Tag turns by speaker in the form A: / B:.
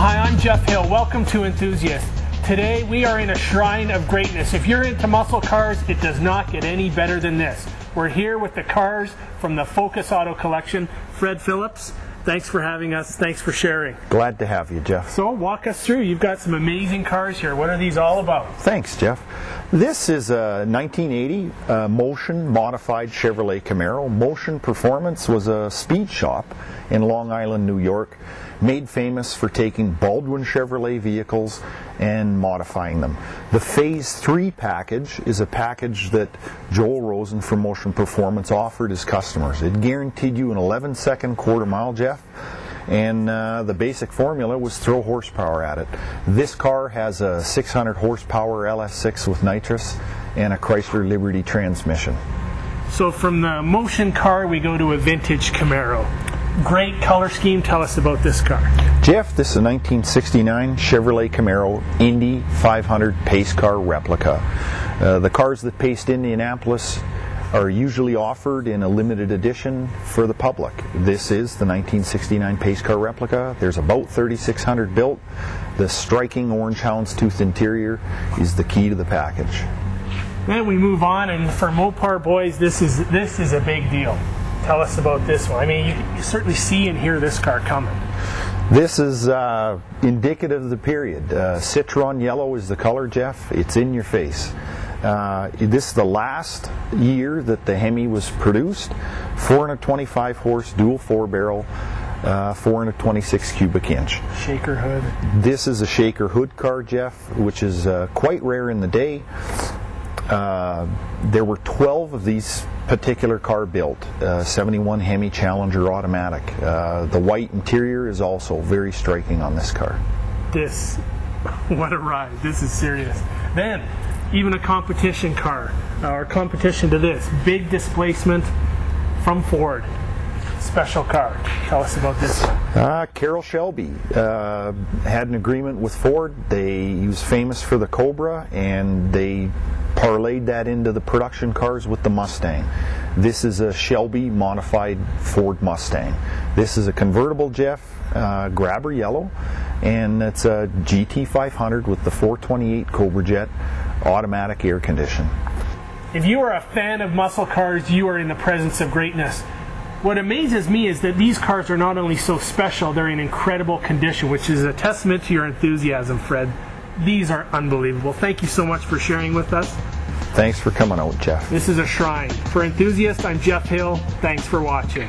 A: Hi, I'm Jeff Hill. Welcome to Enthusiast. Today we are in a shrine of greatness. If you're into muscle cars, it does not get any better than this. We're here with the cars from the Focus Auto Collection. Fred Phillips, thanks for having us. Thanks for sharing.
B: Glad to have you, Jeff.
A: So walk us through. You've got some amazing cars here. What are these all about?
B: Thanks, Jeff. This is a 1980 Motion modified Chevrolet Camaro. Motion Performance was a speed shop in Long Island, New York, made famous for taking Baldwin Chevrolet vehicles and modifying them. The Phase 3 package is a package that Joel Rosen from Motion Performance offered his customers. It guaranteed you an 11-second quarter mile, Jeff, and the basic formula was throw horsepower at it. This car has a 600 horsepower LS6 with nitrous and a Chrysler Liberty transmission.
A: So from the Motion car, we go to a vintage Camaro. Great color scheme. Tell us about this car.
B: Jeff, this is a 1969 Chevrolet Camaro Indy 500 pace car replica. The cars that paced Indianapolis are usually offered in a limited edition for the public. This is the 1969 pace car replica. There's about 3,600 built. The striking orange houndstooth interior is the key to the package.
A: Then we move on, and for Mopar boys, this is a big deal. Tell us about this one. I mean, you certainly see and hear this car coming.
B: This is indicative of the period. Citron yellow is the color, Jeff. It's in your face. This is the last year that the Hemi was produced. 425 horse, dual 4-barrel, 426 cubic inch.
A: Shaker hood.
B: This is a shaker hood car, Jeff, which is quite rare in the day. There were 12 of these particular car built, 71 Hemi Challenger automatic. The white interior is also very striking on this car.
A: What a ride. This is serious. Then, even a competition car, or competition to this, big displacement from Ford. Special car. Tell us about this one.
B: Carroll Shelby had an agreement with Ford. He was famous for the Cobra, and they parlayed that into the production cars with the Mustang. This is a Shelby modified Ford Mustang. This is a convertible, Jeff, grabber yellow, and it's a GT 500 with the 428 Cobra Jet automatic air condition.
A: If you are a fan of muscle cars, you are in the presence of greatness. What amazes me is that these cars are not only so special, they're in incredible condition, which is a testament to your enthusiasm, Fred. These are unbelievable. Thank you so much for sharing with us.
B: Thanks for coming out, Jeff.
A: This is a shrine. For Enthusiast, I'm Jeff Hill. Thanks for watching.